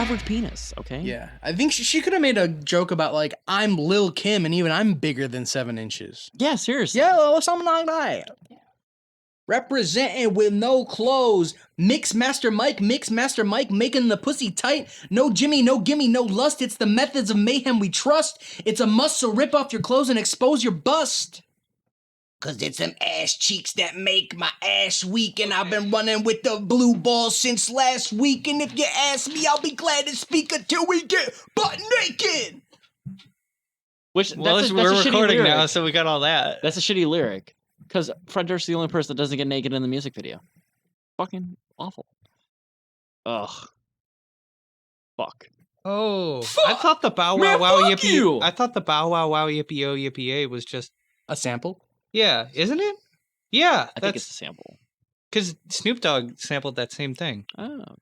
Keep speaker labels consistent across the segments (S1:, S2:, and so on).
S1: average penis, okay?
S2: Yeah, I think she could have made a joke about like, I'm Lil Kim and even I'm bigger than 7 inches.
S1: Yeah, seriously.
S2: Yeah, or something like that. Representing with no clothes. Mixmaster Mike, making the pussy tight. No Jimmy, no gimme, no lust. It's the methods of mayhem we trust. It's a must, so rip off your clothes and expose your bust. Cause it's them ass cheeks that make my ass weak. And I've been running with the blue balls since last week. And if you ask me, I'll be glad to speak until we get butt naked.
S1: Which,
S3: Well,
S1: that's
S3: we're
S1: a shitty
S3: recording
S1: lyric.
S3: now, so we got all that.
S1: That's a shitty lyric. Because Fred Durst is the only person that doesn't get naked in the music video. Fucking awful. Ugh. Fuck.
S3: Oh, I thought the Bow Wow Wow
S1: fuck
S3: Yippee.
S1: you!
S3: I thought the Bow Wow Wow Yippee Yo Yippee Yay was just
S2: A sample?
S3: yeah, isn't it? Yeah,
S1: I think it's a sample.
S3: because Snoop Dogg sampled that same thing.
S1: Oh, okay.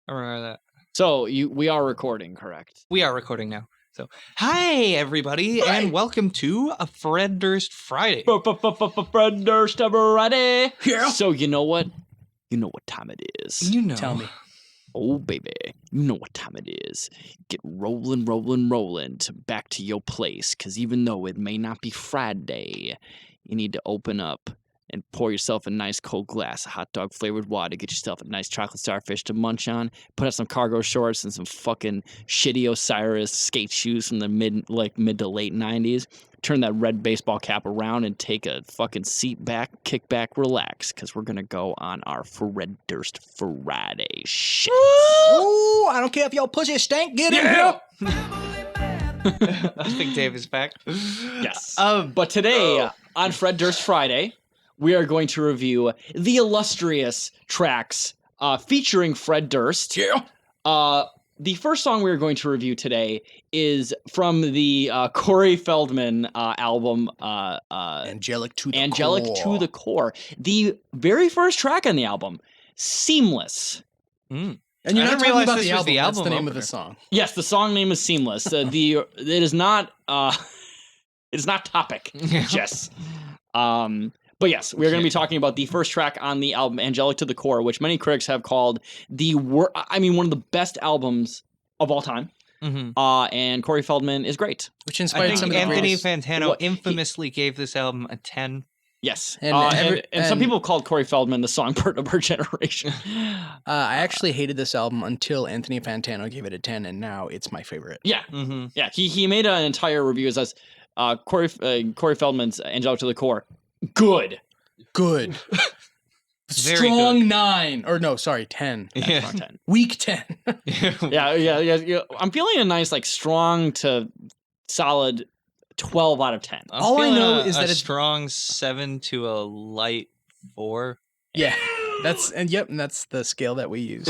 S3: I remember that.
S1: So we are recording, correct?
S3: We are recording now. So, hi everybody, and welcome to a Fred Durst Friday.
S1: Fred Durst, everybody.
S2: Yeah.
S1: So you know what? You know what time it is.
S3: You know,
S2: Tell me.
S1: Oh, baby. You know what time it is. Get rolling, rolling, rolling back to your place. Because even though it may not be Friday, you need to open up and pour yourself a nice cold glass of hot dog flavored water. Get yourself a nice chocolate starfish to munch on. Put on some cargo shorts and some fucking shitty Osiris skate shoes from the mid to late 90s. Turn that red baseball cap around and take a fucking seat back, kick back, relax, because we're going to go on our Fred Durst Friday shit.
S2: Ooh, I don't care if y'all pussy stank, get in here.
S3: I think Dave is back.
S1: Yes. But today, on Fred Durst Friday, we are going to review the illustrious tracks featuring Fred Durst.
S2: Yeah.
S1: The first song we're going to review today is from the Cory Feldman album,
S2: Angelic to the
S1: Angelic
S2: core.
S1: to the Core. The very first track on the album, Seamless.
S3: Mm.
S2: And you're
S3: I
S2: not
S3: didn't
S2: talking
S3: realize
S2: about
S3: this
S2: the
S3: was
S2: album.
S3: the
S2: That's the
S3: album
S2: name of the
S3: opener.
S2: song.
S1: Yes, the song name is Seamless. It is not it's not Topic, Jess. But yes, we're going to be talking about the first track on the album, Angelic to the Core, which many critics have called one of the best albums of all time.
S3: Mm-hmm.
S1: And Cory Feldman is great.
S2: Which
S3: I
S2: inspired
S3: think
S2: some of the
S3: Anthony
S2: greatest.
S3: Fantano
S1: Well,
S3: infamously gave this album a 10.
S1: Yes.
S2: And
S1: And some people called Cory Feldman the songbird of our generation.
S2: I actually hated this album until Anthony Fantano gave it a 10, and now it's my favorite.
S1: Yeah.
S3: Mm-hmm.
S1: Yeah. He made an entire review as Cory Feldman's Angelic to the Core. Good.
S2: Good.
S3: Very
S2: Strong
S3: good.
S2: 9. Or no, sorry, 10.
S3: Yeah.
S1: Strong 10.
S2: Weak 10.
S1: Yeah. I'm feeling a nice, strong to solid 12 out of 10.
S3: I'm
S2: All I
S3: feeling
S2: know
S3: a-
S2: is that
S3: a
S2: it's-
S3: strong 7 to a light 4.
S2: Yeah. And that's the scale that we use.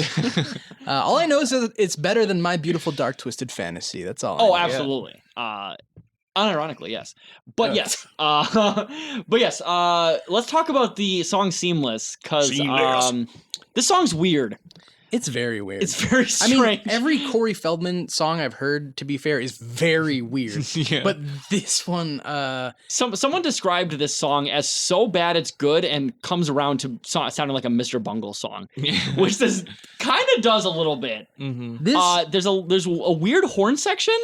S2: All I know is that it's better than My Beautiful Dark Twisted Fantasy. That's all. I
S1: Oh,
S2: know.
S1: absolutely. Unironically, yes. But yes. Let's talk about the song Seamless, because
S2: Seamless.
S1: this song's weird.
S2: It's very weird.
S1: It's very
S2: I
S1: strange.
S2: mean, every Cory Feldman song I've heard, to be fair, is very weird.
S3: Yeah.
S2: But this one,
S1: Someone described this song as so bad it's good and comes around to sounding like a Mr. Bungle song, which this kind of does a little bit.
S3: Mm-hmm.
S2: this
S1: There's a weird horn section.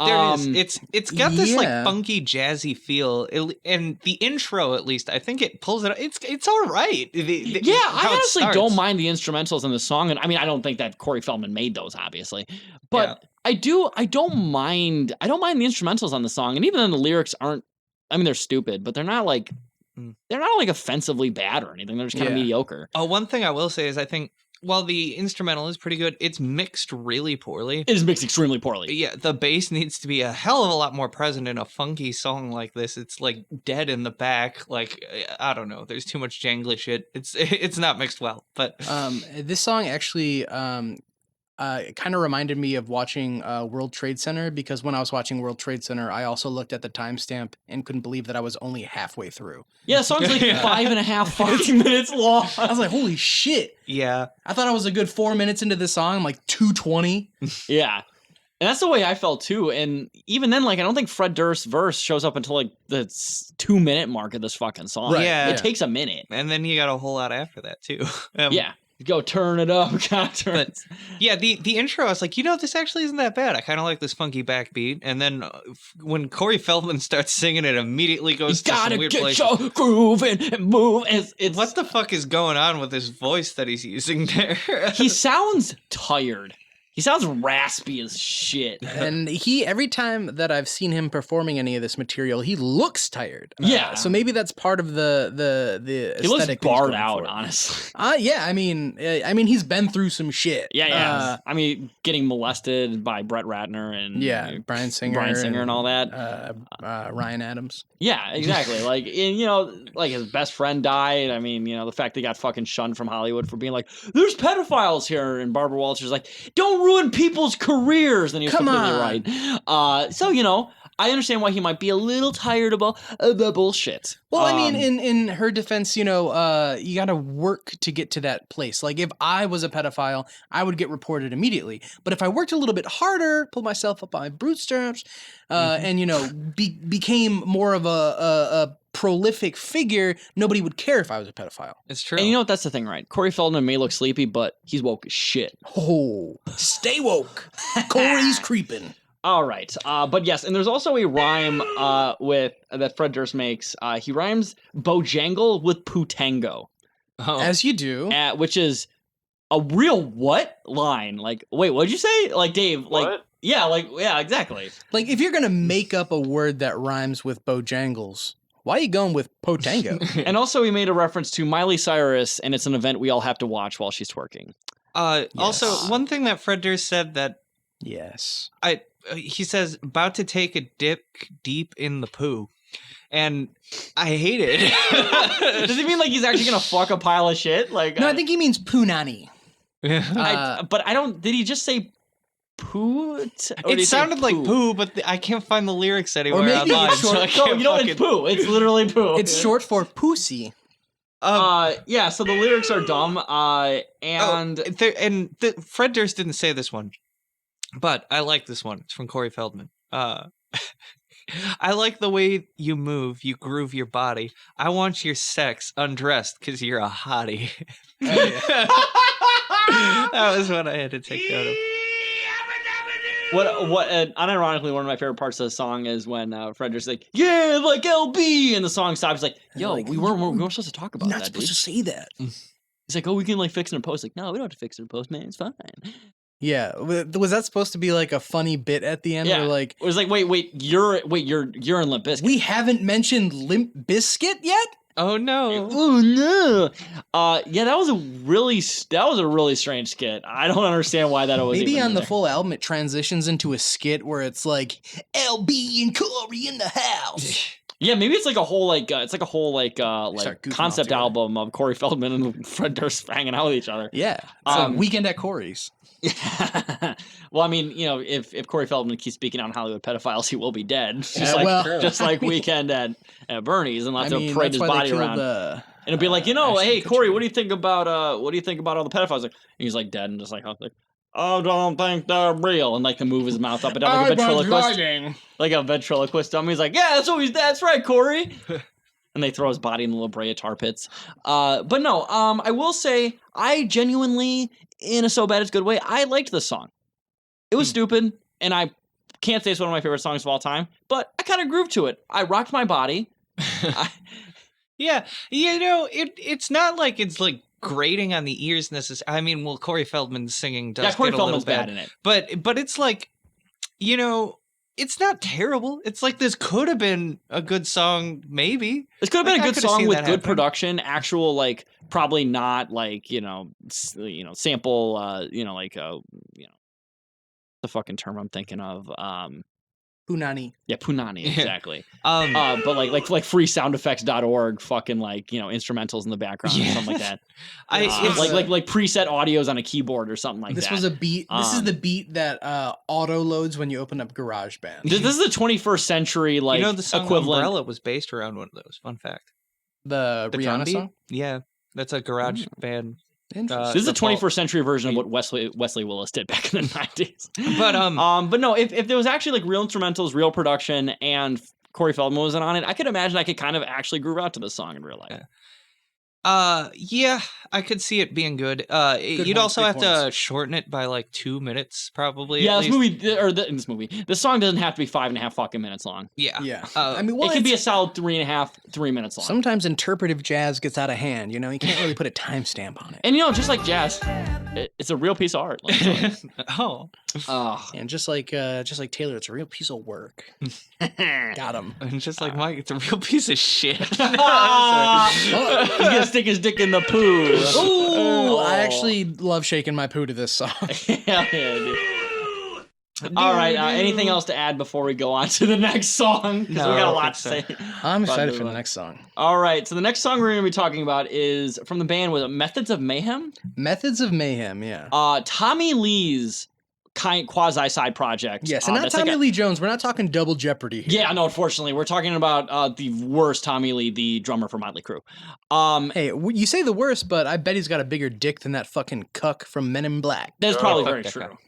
S3: There is. It's got this like
S2: yeah.
S3: funky jazzy feel, and the intro at least I think it pulls it. It's all right.
S1: Yeah,
S3: how
S1: I
S3: it
S1: honestly
S3: starts.
S1: don't mind the instrumentals in the song, and I mean I don't think that Cory Feldman made those, obviously, but
S3: Yeah.
S1: I don't mind the instrumentals on the song, and even then the lyrics aren't. I mean they're stupid, but they're not like offensively bad or anything. They're just kind of
S2: Yeah.
S1: mediocre.
S3: Oh, one thing I will say is I think while the instrumental is pretty good, it's mixed really poorly.
S1: It is mixed extremely poorly.
S3: Yeah, the bass needs to be a hell of a lot more present in a funky song like this. It's like dead in the back. Like I don't know. There's too much jangly shit. It's not mixed well. But
S2: this song actually kind of reminded me of watching World Trade Center, because when I was watching World Trade Center, I also looked at the timestamp and couldn't believe that I was only halfway through.
S1: Yeah, the song's like
S3: Yeah.
S1: 5.5 fucking minutes long.
S2: I was like, holy shit.
S3: yeah,
S2: I thought I was a good 4 minutes into this song. I'm like 2:20.
S1: Yeah. And that's the way I felt too. And even then, I don't think Fred Durst's verse shows up until the 2-minute mark of this fucking song.
S2: Right,
S3: yeah.
S1: It takes a minute.
S3: And then you got a whole lot after that too.
S1: Yeah. Go turn it up.
S3: But yeah, the intro, I was like, this actually isn't that bad. I kind of like this funky backbeat. And then when Cory Feldman starts singing, it immediately goes to some weird place.
S1: You gotta get your groove and move. It's
S3: what the fuck is going on with his voice that he's using there?
S1: He sounds tired. He sounds raspy as shit.
S2: And every time that I've seen him performing any of this material, he looks tired.
S1: Yeah.
S2: So maybe that's part of the
S1: He looks
S2: aesthetic.
S1: barred out, honestly.
S2: Yeah. I mean, he's been through some shit.
S1: Yeah. I mean, getting molested by Brett Ratner and
S2: Brian Singer
S1: and all that.
S2: Ryan Adams.
S1: Yeah, exactly. Like, like his best friend died. I mean, the fact they got fucking shunned from Hollywood for being like, there's pedophiles here, and Barbara Walters like, don't ruin people's careers. And he was completely right. So, I understand why he might be a little tired about the bullshit.
S2: Well, I mean, in her defense, you got to work to get to that place. Like, if I was a pedophile, I would get reported immediately. But if I worked a little bit harder, pulled myself up by my bootstraps, and became more of a prolific figure, nobody would care if I was a pedophile.
S3: It's true.
S1: And that's the thing, right? Cory Feldman may look sleepy, but he's woke as shit.
S2: Oh, stay woke. Cory's creeping.
S1: All right. But yes, and there's also a rhyme that Fred Durst makes. He rhymes Bojangle with Putango.
S3: Oh.
S2: As you do.
S1: Which is a real what line? Like, wait, what'd you say? Like, Dave,
S4: What?
S1: yeah, exactly.
S2: Like, if you're going to make up a word that rhymes with Bojangles, why are you going with Potango?
S1: And also he made a reference to Miley Cyrus, and it's an event we all have to watch while she's twerking.
S3: Also, one thing that Fred Durst said that
S2: Yes.
S3: he says, about to take a dip deep in the poo. And I hate it.
S1: Does he mean like he's actually going to fuck a pile of shit? Like,
S2: No, I think he means punani.
S1: but I don't, did he just say poo?
S3: It sounded like poo, but I can't find the lyrics anywhere
S2: maybe
S3: online.
S2: it's short-
S3: So I can't
S1: it's poo. It's literally poo.
S2: It's short for pussy.
S1: Yeah, so the lyrics are dumb.
S3: Fred Durst didn't say this one, but I like this one. It's from Cory Feldman. I like the way you move, you groove your body. I want your sex undressed because you're a hottie. That was what I had to take note of.
S1: Unironically, one of my favorite parts of the song is when Fred Durst's like, yeah, like LB, and the song stops. Like, yo, we weren't supposed to talk about
S2: You're
S1: that.
S2: not supposed
S1: dude.
S2: to say that.
S1: He's like, oh, we can like fix it in post. Like, no, we don't have to fix it in post, man. It's fine.
S2: Yeah, was that supposed to be like a funny bit at the end?
S1: Yeah,
S2: where like
S1: it was like, wait, you're in Limp Bizkit.
S2: we haven't mentioned Limp Bizkit yet.
S3: Oh no!
S1: Oh no! Yeah, that was a really strange skit. I don't understand why that was.
S2: Maybe
S1: even
S2: on
S1: in
S2: the
S1: there.
S2: full album it transitions into a skit where it's like LB and Cory in the house.
S1: Yeah, maybe it's like a whole
S2: Start goofing
S1: concept
S2: off together.
S1: album of Cory Feldman and Fred Durst hanging out with each other.
S2: Yeah, so Weekend at Cory's.
S1: Well, I mean, if Cory Feldman keeps speaking on Hollywood pedophiles, he will be dead. Just like Weekend at Bernie's, and have to parade his body around. And it'll be like, hey, Cory, what do you think about all the pedophiles? Like, and he's like dead, and just like, I don't think they're real, and like to move his mouth up and down like a ventriloquist, like a ventriloquist dummy. He's like, yeah, that's right, Cory. And they throw his body in the La Brea tar pits. But no, I will say, I genuinely, in a so bad it's good way, I liked this song. It was stupid, and I can't say it's one of my favorite songs of all time, but I kind of grooved to it. I rocked my body.
S3: Yeah, it's not like it's like grating on the ears necessarily. I mean, well, Cory Feldman's singing does
S1: Cory
S3: get a
S1: Feldman's
S3: little
S1: bad in it.
S3: but it's like, it's not terrible. It's like this could have been a good song, maybe.
S1: This could have been
S3: Like,
S1: a
S3: I
S1: good
S3: could have
S1: song
S3: seen
S1: with
S3: that
S1: good
S3: happen.
S1: production, actual probably not sample the fucking term I'm thinking of.
S2: Punani.
S1: Yeah, punani, exactly.
S3: But
S1: like freesoundeffects.org, fucking instrumentals in the background or something like that. Like preset audios on a keyboard or something like
S2: This
S1: that.
S2: was a beat. This is the beat that auto loads when you open up GarageBand.
S1: This is the 21st century
S3: the song
S1: equivalent.
S3: Umbrella was based around one of those. Fun fact.
S2: The
S3: drum
S2: Rihanna
S3: beat?
S2: song.
S3: Yeah, that's a garage band.
S2: Interesting.
S1: This is a
S3: the fault.
S1: 21st century version of what Wesley Willis did back in the 90s.
S3: But
S1: no, if there was actually real instrumentals, real production, and Cory Feldman wasn't on it, I could imagine I could kind of actually groove out to this song in real life.
S3: Yeah. Yeah, I could see it being good. You'd
S2: points,
S3: also
S2: big
S3: have to
S2: points.
S3: shorten it by like 2 minutes, probably.
S1: Yeah,
S3: at least.
S1: this movie, the song doesn't have to be 5.5 fucking minutes long.
S3: Yeah.
S2: Yeah.
S3: Uh,
S2: I mean, well,
S1: It could be a
S2: it's-
S1: solid 3.5, 3 minutes long.
S2: sometimes interpretive jazz gets out of hand. You know, you can't really put a timestamp on it.
S1: And just like jazz, it's a real piece of art. Like,
S3: oh.
S2: And just like Taylor, it's a real piece of work. Got him.
S3: And just like Mike, it's a real piece of shit.
S1: He's gonna stick his dick in the poo.
S2: Ooh, I actually love shaking my poo to this song.
S1: Hell yeah, dude. All right. Anything else to add before we go on to the next song? Because we got a lot to say.
S2: I'm excited
S1: But,
S2: for the next song.
S1: All right. So the next song we're going to be talking about is from the band with Methods of Mayhem.
S2: Methods of Mayhem, yeah.
S1: Tommy Lee's quasi side project.
S2: Yes, and not
S1: that's
S2: Tommy
S1: like
S2: Lee Jones. We're not talking Double Jeopardy here.
S1: Yeah, no, unfortunately, we're talking about the worst Tommy Lee, the drummer for Motley Crue.
S2: Hey, you say the worst, but I bet he's got a bigger dick than that fucking cuck from Men in Black.
S1: That's probably very
S3: that
S1: true.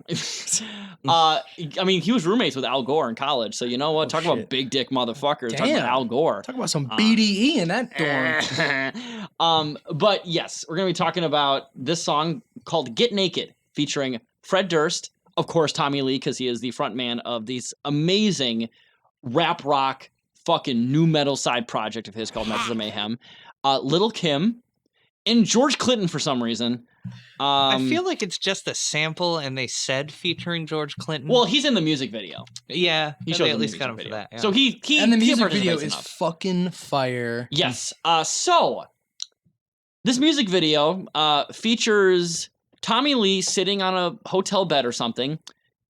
S1: I mean, he was roommates with Al Gore in college, so you know what? Talk about
S2: shit.
S1: big dick motherfuckers. Talk about
S2: Damn.
S1: Al Gore.
S2: Talk about some BDE in that dorm.
S1: But yes, we're gonna be talking about this song called "Get Naked," featuring Fred Durst, of course, Tommy Lee, because he is the frontman of this amazing rap rock fucking new metal side project of his called Methods of Mayhem, Little Kim, and George Clinton for some reason.
S3: I feel like it's just a sample, and they said featuring George Clinton.
S1: Well, he's in the music video.
S3: yeah,
S1: He
S3: they
S1: shows
S3: at
S1: in the
S3: least
S1: music
S3: got him
S1: video.
S3: for that. Yeah.
S1: So he
S2: And the music
S1: participates
S2: video is
S1: enough.
S2: fucking fire.
S1: Yes. So this music video features Tommy Lee sitting on a hotel bed or something,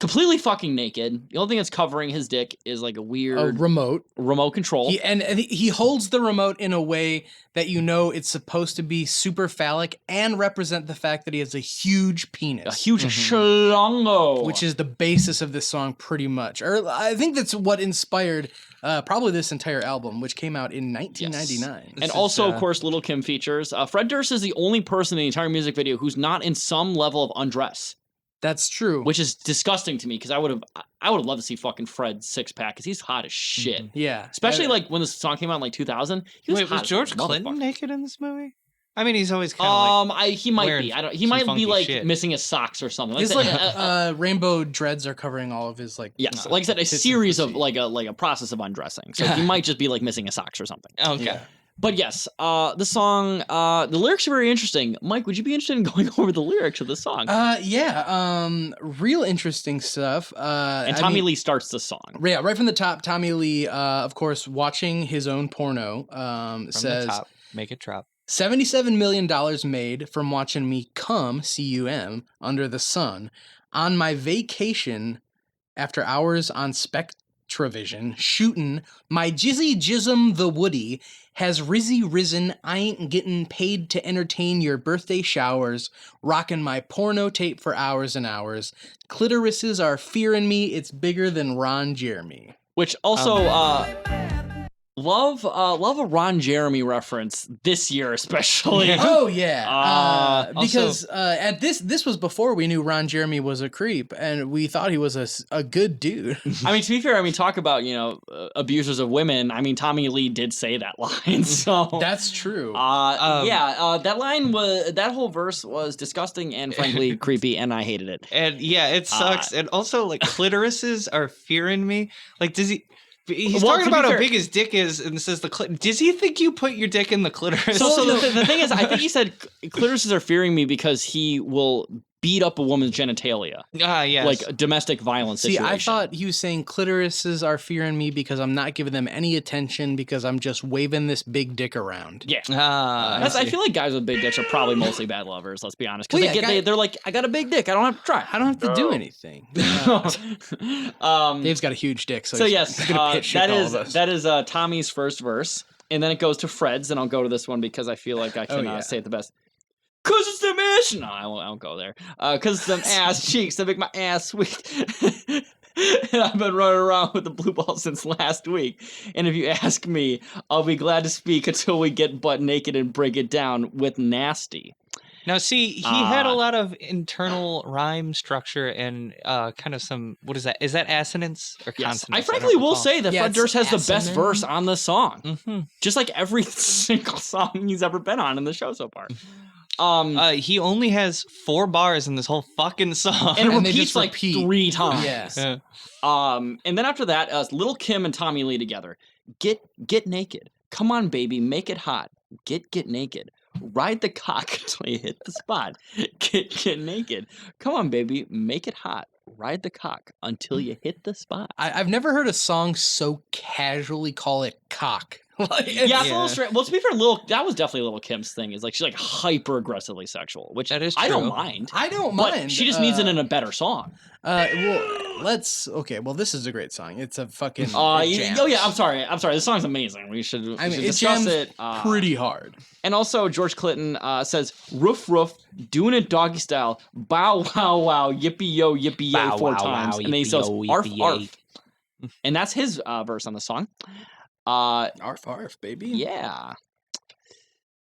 S1: completely fucking naked. The only thing that's covering his dick is like a
S2: A
S1: weird
S2: remote.
S1: remote control.
S2: And he holds the remote in a way that you know it's supposed to be super phallic and represent the fact that he has a huge penis.
S1: A huge schlongo.
S2: Which is the basis of this song pretty much. Or I think that's what inspired probably this entire album, which came out in 1999.
S1: And
S3: This
S1: also,
S3: is,
S1: of course, Little Kim features. Fred Durst is the only person in the entire music video who's not in some level of undress,
S2: That's true.
S1: which is disgusting to me because I would have loved to see fucking Fred's six pack because he's hot as shit.
S2: Yeah.
S1: Especially like when this song came out in like 2000. He was
S3: Wait,
S1: hot
S3: was
S1: as a
S3: George Clinton
S1: motherfucker.
S3: naked in this movie? I mean, he's always kind of
S1: He might
S3: wearing
S1: be. I don't. He
S3: some
S1: might be
S3: funky
S1: like
S3: shit.
S1: missing his socks or something.
S2: His
S1: Like
S2: like
S1: that.
S2: rainbow dreads are covering all of his like
S1: Yes, like I said, a
S2: tits and
S1: series of
S2: pussy.
S1: like a process of undressing. So he might just be like missing his socks or something.
S3: okay.
S2: Yeah.
S1: But yes, the song, the lyrics are very interesting. Mike, would you be interested in going over the lyrics of the song?
S2: Real interesting stuff.
S1: And Tommy Lee starts the song.
S2: Yeah, right from the top, Tommy Lee, of course, watching his own porno,
S3: From
S2: says
S3: the top, make it drop.
S2: $77 million made from watching me cum, C-U-M, under the sun, on my vacation after hours on Spectravision, shooting my jizzy jism the woody, has risen, I ain't getting paid to entertain your birthday showers, rocking my porno tape for hours and hours, clitorises are fearing me, it's bigger than Ron Jeremy.
S1: Which also, love a Ron Jeremy reference this year especially.
S2: Oh yeah, because
S3: also-
S2: at this was before we knew Ron Jeremy was a creep, and we thought he was a good dude.
S1: I mean, to be fair, talk about abusers of women. I mean, Tommy Lee did say that line, so
S2: That's true.
S1: that line that whole verse was disgusting and frankly creepy, and I hated it.
S3: And yeah, it sucks. And also, like, clitorises are fearing me. Like, does he? He's
S1: Well,
S3: talking
S1: to be
S3: about how
S1: fair-
S3: big his dick is, and says the clit. Does he think you put your dick in the clitoris?
S1: So the thing is, I think he said clitorises are fearing me because he will beat up a woman's genitalia,
S3: Yes.
S1: like a domestic violence
S2: See,
S1: situation.
S2: I thought he was saying clitorises are fearing me because I'm not giving them any attention because I'm just waving this big dick around.
S1: Yeah.
S3: I
S1: I
S3: see.
S1: feel like guys with big dicks are probably mostly bad lovers. Let's be honest, because
S2: Well, yeah,
S1: they're like, I got a big dick, I don't have to try.
S2: I don't have to do anything. Dave's got a huge dick, so,
S1: So
S2: he's,
S1: yes,
S2: he's gonna pitch shit
S1: that
S2: to all
S1: is
S2: of us.
S1: that is Tommy's first verse, and then it goes to Fred's, and I'll go to this one because I feel like I can
S2: yeah.
S1: say it the best. Cause it's them ass. No, I won't go there. Cause it's them ass cheeks that make my ass sweet. And I've been running around with the blue ball since last week. And if you ask me, I'll be glad to speak until we get butt naked and break it down with nasty.
S3: Now, see, he had a lot of internal rhyme structure and kind of some, what is that? Is that assonance or
S1: Yes,
S3: consonance?
S1: I frankly will say that Fred
S2: it's
S1: Durst has the best
S2: assonant.
S1: verse on the song.
S3: Mm-hmm.
S1: Just like every single song he's ever been on in the show so far.
S3: He only has 4 bars in this whole fucking song.
S1: And it
S2: And they
S1: repeats
S2: just
S1: like
S2: repeat.
S1: 3 times.
S2: Yeah.
S1: And then after that, Lil' Kim and Tommy Lee together. Get naked. Come on, baby, make it hot. Get naked. Ride the cock until you hit the spot. Get naked. Come on, baby, make it hot. Ride the cock until you hit the spot.
S2: I've never heard a song so casually call it cock. Like,
S1: Yeah, it's a
S3: Yeah.
S1: little strange. Well, to be fair, that was definitely Lil' Kim's thing. Is like she's like hyper aggressively sexual, which
S3: That is
S1: I don't
S3: true.
S1: mind.
S2: I don't
S1: But
S2: mind.
S1: she just needs it in a better song.
S2: Well, this is a great song. It's a fucking. It jams.
S1: Oh yeah, I'm sorry. This song's amazing. We should
S2: I mean, it
S1: discuss
S2: jams
S1: it.
S2: pretty hard.
S1: And also, George Clinton says, "Roof, roof, doing it doggy style. Bow, wow, wow, yippee yo, yippee yay
S3: Bow,
S1: 4
S3: wow,
S1: times."
S3: wow,
S1: And then he
S3: yippee
S1: says,
S3: yo,
S1: "Arf,
S3: yippee
S1: arf."
S3: yay.
S1: And that's his verse on the song.
S2: Arf, arf, baby.
S1: Yeah.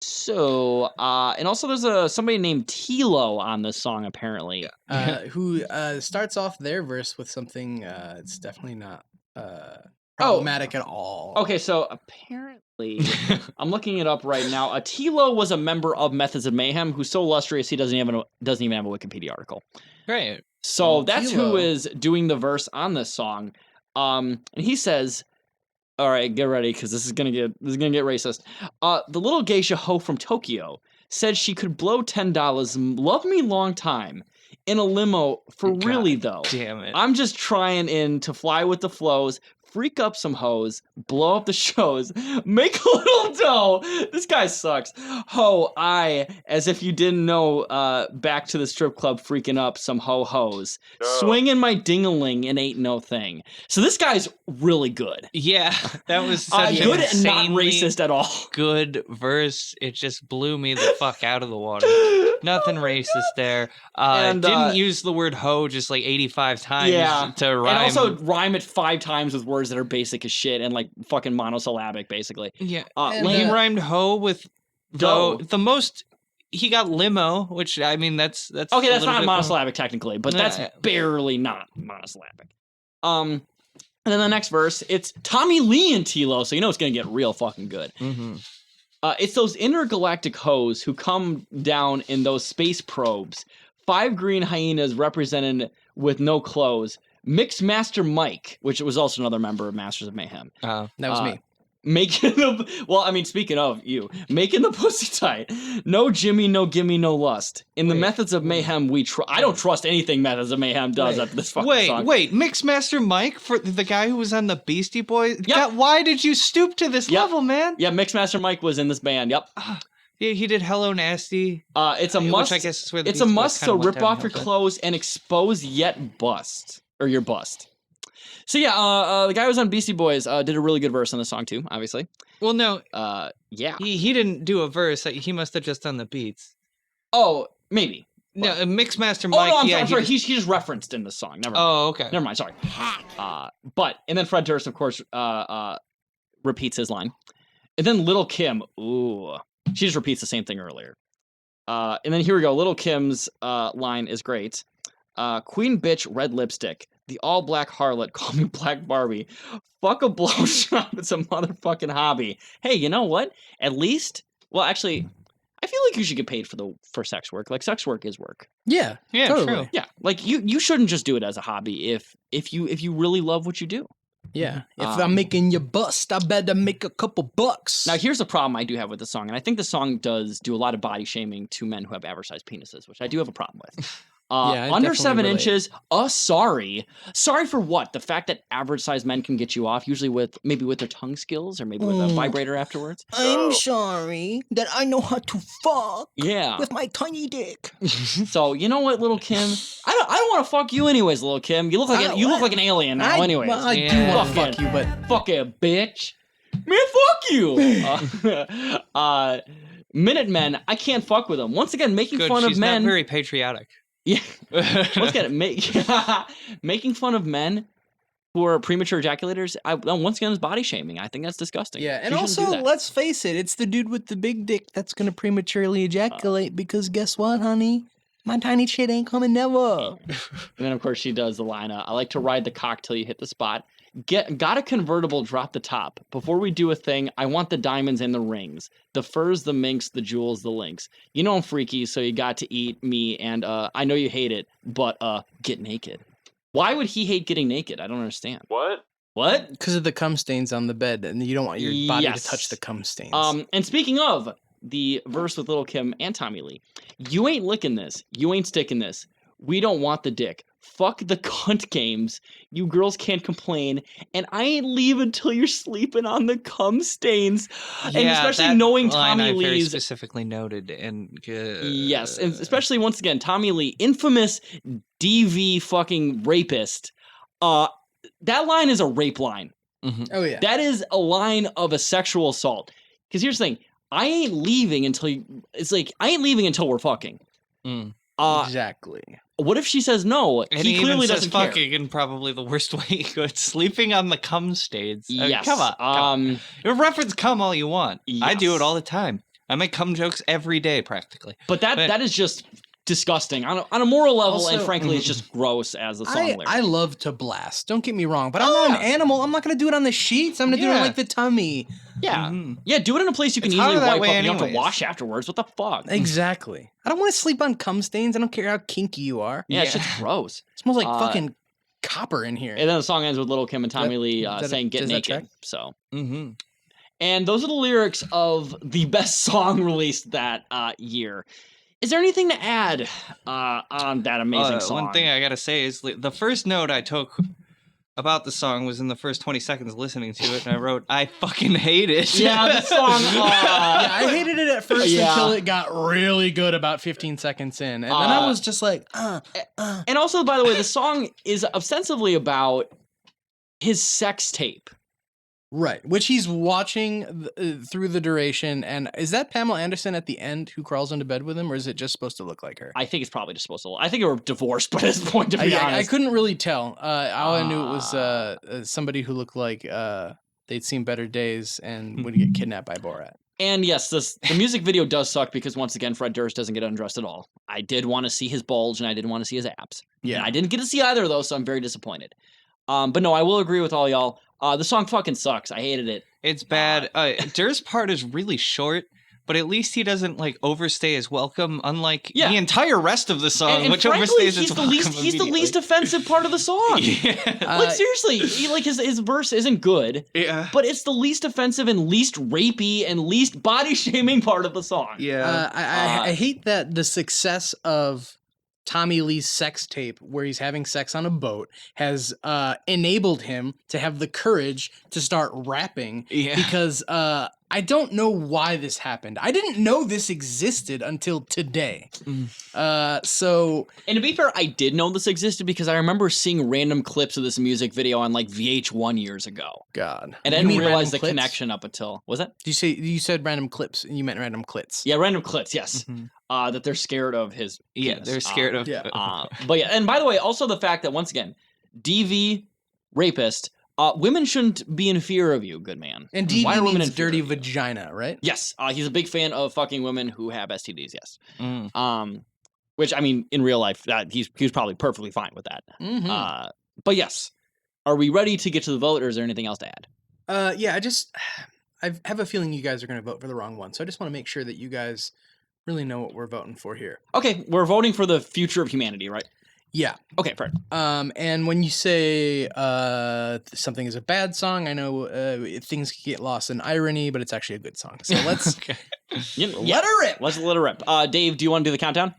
S1: So, and also there's somebody named Tilo on this song apparently.
S2: Who starts off their verse with something it's definitely not problematic at all.
S1: Okay, so apparently, I'm looking it up right now. Tilo was a member of Methods of Mayhem who's so illustrious he doesn't even have a Wikipedia article.
S3: Great.
S1: So that's who
S2: Tilo.
S1: is doing the verse on this song. And he says, all right, get ready because this is gonna get racist. The little geisha hoe from Tokyo said she could blow $10, love me long time, in a limo. For
S3: God
S1: really though,
S3: Damn it.
S1: I'm just trying in to fly with the flows, freak up some hoes, blow up the shows, make a little dough. This guy sucks. Ho, as if you didn't know, back to the strip club freaking up some ho-hos. Swinging my ding-a-ling and ain't no thing. So this guy's really good.
S3: Yeah, that was such
S1: Good
S3: an
S1: and not
S3: insanely
S1: racist at all.
S3: good verse. It just blew me the fuck out of the water. Nothing racist there.
S1: And,
S3: didn't use the word hoe just like 85 times to rhyme.
S1: And also rhyme it 5 times with words that are basic as shit and like fucking monosyllabic, basically.
S3: yeah.
S2: And,
S3: He
S1: Lame
S3: rhymed hoe with
S1: Dough.
S3: the most. He got limo, which I mean that's
S1: Okay,
S3: a
S1: that's
S3: little
S1: not
S3: bit-
S1: monosyllabic technically, but that's
S3: Yeah.
S1: barely not monosyllabic. And then the next verse, it's Tommy Lee and Tilo, so you know it's gonna get real fucking good.
S3: Mhm.
S1: It's those intergalactic hoes who come down in those space probes. 5 green hyenas represented with no clothes. Mix Master Mike, which was also another member of Masters of Mayhem.
S2: That was me.
S1: Making speaking of you, making the pussy tight. No Jimmy, no gimme, no lust. In the
S2: Wait,
S1: Methods of Mayhem, I don't trust anything Methods of Mayhem does
S2: Wait,
S1: after this fucking song.
S3: Wait, Mixmaster Mike for the guy who was on the Beastie Boys?
S1: Yep.
S3: God, why did you stoop to this
S1: Yep.
S3: level, man?
S1: Yeah, Mixmaster Mike was in this band. Yep.
S3: Yeah, he did Hello Nasty.
S1: It's a must.
S3: Which I guess is where the
S1: It's a
S3: Beastie Boys
S1: must
S3: kinda
S1: to
S3: went
S1: rip off your
S3: downhill, but-
S1: clothes and expose yet bust or your bust. So yeah, the guy who was on Beastie Boys did a really good verse on the song too. Obviously.
S3: Well, no,
S1: Yeah.
S3: he didn't do a verse. He must have just done the beats.
S1: Oh, maybe.
S3: No, Mixmaster
S1: Oh
S3: Mike.
S1: no, I'm
S3: yeah,
S1: sorry.
S3: he
S1: He's just referenced in the song. Never mind.
S3: Oh, okay.
S1: Never mind. Sorry. And then Fred Durst, of course, repeats his line. And then Lil' Kim, ooh, she just repeats the same thing earlier. And then here we go. Lil' Kim's line is great. Queen bitch, red lipstick. The all black harlot, call me Black Barbie. Fuck a blowjob, it's a motherfucking hobby. Hey, you know what? At least, well, actually, I feel like you should get paid for sex work. Like sex work is work.
S2: Yeah,
S3: Yeah,
S2: totally.
S3: true.
S1: Yeah, like you shouldn't just do it as a hobby if you really love what you do.
S2: Yeah. If I'm making you bust, I better make a couple bucks.
S1: Now, here's the problem I do have with the song, and I think the song does do a lot of body shaming to men who have average-sized penises, which I do have a problem with.
S2: I
S1: Under
S2: definitely
S1: 7
S2: relate.
S1: inches, sorry. Sorry for what? The fact that average-sized men can get you off, usually with their tongue skills, or maybe with a vibrator afterwards.
S2: I'm sorry that I know how to fuck
S1: Yeah.
S2: with my tiny dick.
S1: So you know what, little Kim? I don't want to fuck you anyways, little Kim. You look like an alien now, anyways.
S2: Well, I do
S3: Yeah.
S2: want to fuck you, but
S1: Fuck it, bitch. Man, fuck you. Minutemen, I can't fuck with them. Once again, making
S3: Good.
S1: fun
S3: She's
S1: of men.
S3: not very patriotic.
S1: Yeah. Once again, making fun of men who are premature ejaculators, once again, is body shaming. I think that's disgusting.
S2: Yeah, and
S1: She shouldn't do
S2: also,
S1: that.
S2: let's face it, it's the dude with the big dick that's gonna prematurely ejaculate because guess what, honey? My tiny shit ain't coming never.
S1: And then, of course, she does the line, I like to ride the cock till you hit the spot. Got a convertible, drop the top. Before we do a thing, I want the diamonds and the rings. The furs, the minks, the jewels, the links. You know I'm freaky, so you got to eat me, and I know you hate it, but get naked. Why would he hate getting naked? I don't understand. What?
S2: Because of the cum stains on the bed, and you don't want your body to touch the cum stains.
S1: And speaking of the verse with Lil' Kim and Tommy Lee, you ain't licking this. You ain't sticking this. We don't want the dick. Fuck the cunt games. You girls can't complain. And I ain't leave until you're sleeping on the cum stains.
S3: Yeah,
S1: and especially
S3: that
S1: knowing
S3: line
S1: Tommy
S3: I very
S1: Lee's...
S3: specifically noted. And
S1: Yes, and especially, once again, Tommy Lee, infamous DV fucking rapist. That line is a rape line.
S2: Oh, yeah.
S1: That is a line of a sexual assault. Because here's the thing. I ain't leaving until I ain't leaving until we're fucking.
S2: Exactly.
S1: What if she says no?
S3: And
S1: he clearly
S3: even says
S1: doesn't care.
S3: fucking in probably the worst way he could. Sleeping on the cum stains. I mean,
S1: Yes.
S3: come on. You reference cum all you want. I do
S1: Yes.
S3: it all the time. I make cum jokes every day, practically.
S1: But that is just disgusting on a moral level,
S2: Also-
S1: and frankly, it's just gross as a song lyric.
S2: I love to blast. Don't get me wrong, but I'm not an animal. I'm not gonna do it on the sheets. I'm gonna do it on,
S3: Yeah.
S2: like the tummy.
S1: Yeah,
S3: Mhm.
S1: yeah. Do it in a place you can
S3: It's
S1: easily
S3: hotter that
S1: wipe
S3: way
S1: up. And you don't have to
S3: anyways.
S1: wash afterwards. What the fuck?
S2: Exactly. I don't want to sleep on cum stains. I don't care how kinky you are.
S1: Yeah, it's
S3: Yeah.
S1: just gross.
S2: It smells like
S1: Uh,
S2: fucking copper in here.
S1: And then the song ends with Lil' Kim and Tommy Lee
S2: is that
S1: saying "Get
S2: does that
S1: naked."
S2: track?
S1: So,
S3: Mm-hmm.
S1: and those are the lyrics of the best song released that year. Is there anything to add on that amazing song?
S3: One thing I gotta say is the first note I took about the song was in the first 20 seconds listening to it, and I wrote, I fucking hate it.
S1: Yeah, the song.
S2: Yeah, I hated it at first
S1: Yeah.
S2: until it got really good about 15 seconds in. And then I was just like,
S1: And also, by the way, the song is ostensibly about his sex tape.
S2: Right, which he's watching through the duration. And is that Pamela Anderson at the end who crawls into bed with him, or is it just supposed to look like her?
S1: I think it's probably just supposed to. I think they were divorced by this point, to be
S2: I
S1: honest.
S2: couldn't really tell. All I knew it was somebody who looked like they'd seen better days and would get kidnapped by Borat.
S1: And yes, the music video does suck because, once again, Fred Durst doesn't get undressed at all. I did want to see his bulge and I didn't want to see his abs.
S2: Yeah.
S1: And I didn't get to see either of those, so I'm very disappointed. But no, I will agree with all y'all. The song fucking sucks. I hated it.
S3: It's bad. Durst's part is really short, but at least he doesn't like overstay his welcome, unlike the entire rest of the song,
S1: And
S3: which
S1: frankly,
S3: overstays
S1: he's
S3: its
S1: the
S3: welcome
S1: least. He's the
S3: immediately.
S1: least offensive part of the song.
S3: Yeah.
S1: Like seriously, his verse isn't good.
S3: Yeah.
S1: But it's the least offensive and least rapey and least body shaming part of the song.
S3: Yeah.
S2: I hate that the success of Tommy Lee's sex tape, where he's having sex on a boat, has enabled him to have the courage to start rapping.
S3: Yeah.
S2: Because I don't know why this happened. I didn't know this existed until today. So,
S1: And to be fair, I did know this existed because I remember seeing random clips of this music video on like VH1 years ago.
S2: God.
S1: And I
S2: You
S1: didn't
S2: mean
S1: realize
S2: random
S1: the
S2: clips?
S1: connection up until... Was that?
S2: You said random clips, and you meant random clits.
S1: Yeah, random clips, yes.
S3: Mhm.
S1: That they're scared of his
S3: Yeah,
S1: penis.
S3: they're scared of.
S2: yeah.
S1: But yeah, and by the way, also the fact that, once again, DV, rapist, women shouldn't be in fear of you, good man.
S2: And
S1: Why are
S2: DV
S1: women
S2: means
S1: in fear
S2: dirty
S1: of you?
S2: vagina, right?
S1: Yes, he's a big fan of fucking women who have STDs, yes.
S3: Mm.
S1: Which, I mean, in real life, he was probably perfectly fine with that.
S2: Mm-hmm.
S1: But yes, are we ready to get to the vote, or is there anything else to add?
S2: Yeah, I have a feeling you guys are going to vote for the wrong one. So I just want to make sure that you guys really know what we're voting for here.
S1: Okay, we're voting for the future of humanity, right?
S2: Yeah.
S1: Okay, fair.
S2: And when you say something is a bad song, I know things get lost in irony, but it's actually a good song. So let's
S3: Okay.
S1: Let her rip. Let's let her rip. Dave, do you want to do the countdown?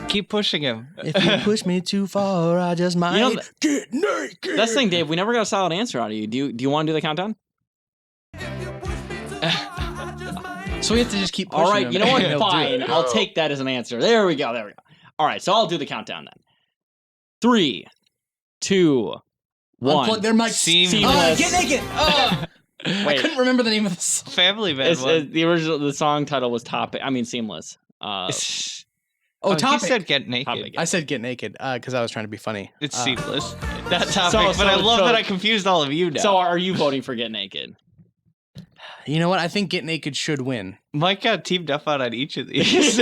S3: Keep pushing him.
S2: If you push me too far, I just might get naked.
S1: That's the thing, Dave. We never got a solid answer out of you. Do you want to do the countdown?
S2: So we have to just keep pushing
S1: All right,
S2: him
S1: you know what?
S2: and he'll do
S1: Fine.
S2: it.
S1: I'll take that as an answer. There we go. All right, so I'll do the countdown then. 3, 2, 1.
S2: Unplug their mics.
S1: Seamless.
S2: Get naked. I
S1: Wait,
S2: couldn't remember the name of the song.
S3: Family Man one.
S1: the song title was Seamless.
S2: Oh,
S3: He
S2: topic.
S3: said get naked.
S1: Topic.
S2: I said get naked because I was trying to be funny.
S3: It's seamless. That topic,
S1: so-
S3: but I love
S1: so-
S3: that I confused all of you now.
S1: So are you voting for Get Naked?
S2: You know what? I think get naked should win.
S3: Mike got teamed up on each of these.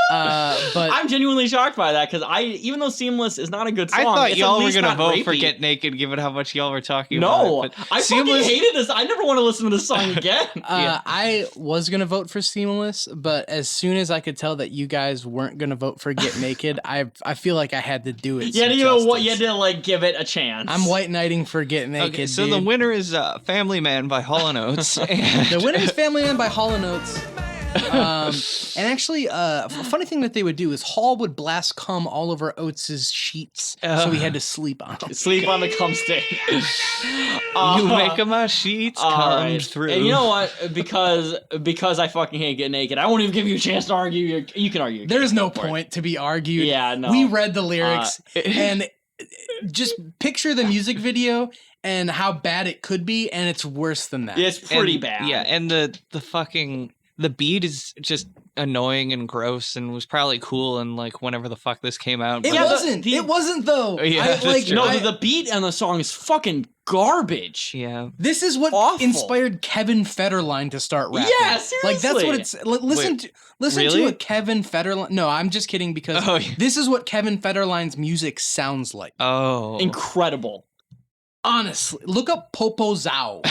S2: But
S1: I'm genuinely shocked by that because even though Seamless is not a good song,
S3: I thought
S1: it's
S3: y'all
S1: at
S3: were
S1: least
S3: gonna
S1: not
S3: vote for
S1: rapey.
S3: Get Naked, given how much y'all were talking
S1: No,
S3: about it. but
S1: I
S3: Seamless-
S1: fucking hated this. I never want to listen to this song again.
S2: I was gonna vote for Seamless, but as soon as I could tell that you guys weren't gonna vote for Get Naked, I feel like I had to do it.
S1: You had to,
S2: some
S1: you had
S2: justice.
S1: to like give it a chance.
S2: I'm white knighting for Get Naked.
S3: Okay, so
S2: dude.
S3: the winner is Family Man by Hall & Oates. And
S2: The winner is Family Man by Hall & Oates. And actually, a funny thing that they would do is Hall would blast cum all over Oates' sheets, so he had to sleep on them.
S1: Sleep on the cum stick.
S3: You make my sheets come through.
S1: And you know what? Because I fucking hate Get Naked, I won't even give you a chance to argue. You can argue.
S2: There's no
S1: for it.
S2: point to be argued.
S1: Yeah, no.
S2: We read the lyrics, and just picture the music video and how bad it could be, and it's worse than that.
S1: Yeah, it's pretty
S3: And-
S1: bad.
S3: Yeah, and the fucking the beat is just annoying and gross, and was probably cool and like whenever the fuck this came out.
S2: It
S1: Yeah,
S2: wasn't. It wasn't though.
S3: Yeah, that's true.
S1: No, the beat on the song is fucking garbage.
S3: Yeah.
S2: This is what
S1: Awful.
S2: inspired Kevin Federline to start rapping.
S1: Yeah,
S2: Like that's what
S1: seriously.
S2: it's. Listen
S3: Wait,
S2: to listen
S3: really?
S2: to a Kevin Federline. No, I'm just kidding because
S3: Oh, yeah.
S2: this is what Kevin Federline's music sounds like.
S3: Oh.
S1: Incredible.
S2: Honestly, look up Popo Zao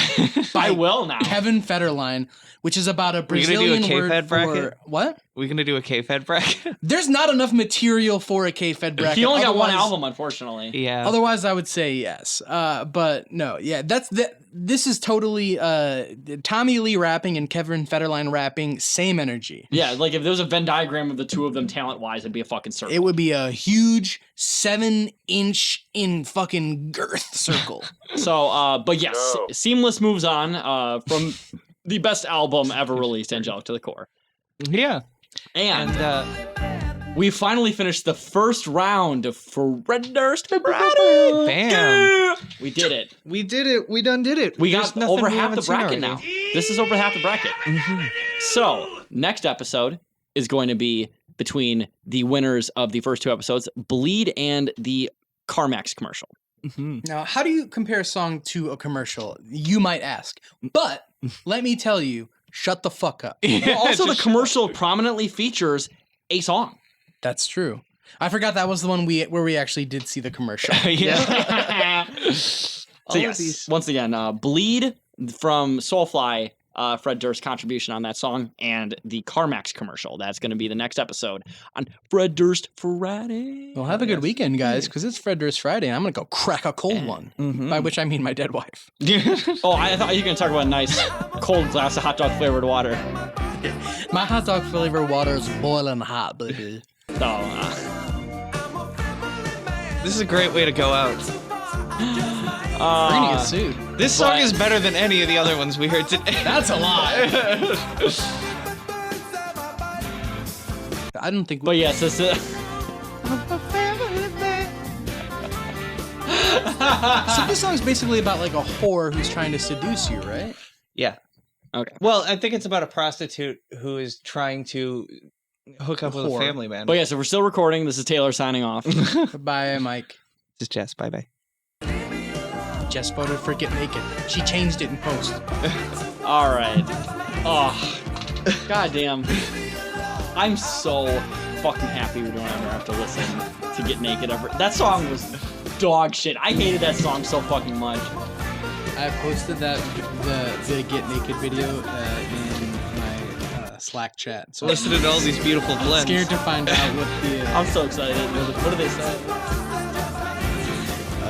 S2: by
S1: I will now.
S2: Kevin Federline, which is about a
S3: We're gonna do a
S2: Brazilian word
S3: K-Fed
S2: for
S3: bracket?
S2: what?
S3: We gonna do a K-Fed bracket?
S2: There's not enough material for a K-Fed bracket.
S1: He only got one
S2: Otherwise-
S1: album, unfortunately.
S3: Yeah.
S2: Otherwise, I would say yes. But no, yeah, this is totally Tommy Lee rapping and Kevin Federline rapping, same energy.
S1: Yeah, like if there was a Venn diagram of the two of them talent-wise, it'd be a fucking circle.
S2: It would be a huge 7-inch in fucking girth circle.
S1: So, but yes, Seamless moves on from the best album ever released, Angelic to the Core.
S3: Yeah.
S1: And
S3: And
S1: we finally finished the first round of Fred Durst.
S3: bam.
S1: We did it.
S3: We did it. We done did it.
S1: We
S3: There's
S1: got
S3: nothing
S1: over
S3: we
S1: half
S3: haven't
S1: the
S3: seen
S1: bracket now.
S3: already.
S1: This is over half the bracket. So, next episode is going to be between the winners of the first two episodes, Bleed and the CarMax commercial.
S2: Now, how do you compare a song to a commercial? You might ask. But let me tell you, shut the fuck up.
S1: Well, also, the commercial prominently features a song.
S2: That's true. I forgot that was the one where we actually did see the commercial.
S3: Yeah.
S1: So
S3: All of
S1: yes,
S3: these-
S1: once again, Bleed from Soulfly, Fred Durst contribution on that song, and the CarMax commercial. That's going to be the next episode on Fred Durst Friday.
S2: Well, have a good weekend, guys, because it's Fred Durst Friday, and I'm going to go crack a cold one. By which I mean my dead wife.
S1: Oh, I thought you were going to talk about a nice cold glass of hot dog flavored water.
S2: My hot dog flavored water is boiling hot, baby.
S1: So,
S3: This is a great way to go out.
S2: We're going to get sued.
S3: This song
S1: But-
S3: is better than any of the other ones we heard today.
S2: That's a lie. I don't think
S1: but yes, this is.
S2: So this song's basically about like a whore who's trying to seduce you, right?
S3: Yeah.
S1: Okay.
S3: Well, I think it's about a prostitute who is trying to hook up with a
S2: Whore.
S3: family man.
S1: But yes, if we're still recording, this is Taylor signing off.
S2: Goodbye, Mike.
S3: This is Jess. Bye bye.
S2: Jess voted for Get Naked. She changed it in post.
S1: All right. Oh, goddamn. I'm so fucking happy we don't ever have to listen to Get Naked ever. That song was dog shit. I hated that song so fucking much.
S2: I posted the Get Naked video in my Slack chat. So
S3: Listening to all these beautiful blends.
S2: scared to find out what the
S1: I'm so excited. What do they say?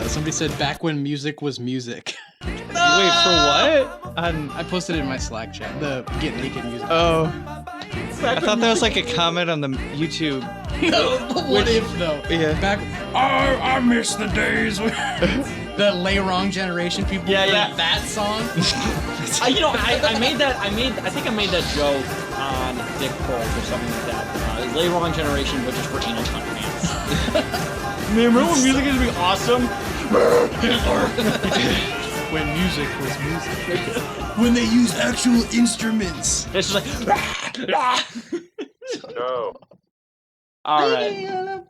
S2: somebody said back when music was music.
S3: Wait, for what?
S2: I posted it in my Slack chat. The Get Naked music.
S3: Oh. I thought that was like a comment on the YouTube.
S2: But what if though?
S3: Yeah.
S2: Back. I miss the days. The Lay Wrong generation people.
S1: Yeah,
S2: heard
S1: yeah.
S2: That song.
S1: I think I made that joke on Dick Pearls or something like that. Lay Wrong Generation, but just for anal cunt fans. Man, remember when music used to be awesome?
S2: When music was music. When they used actual instruments.
S1: It's just like.
S4: No. All right.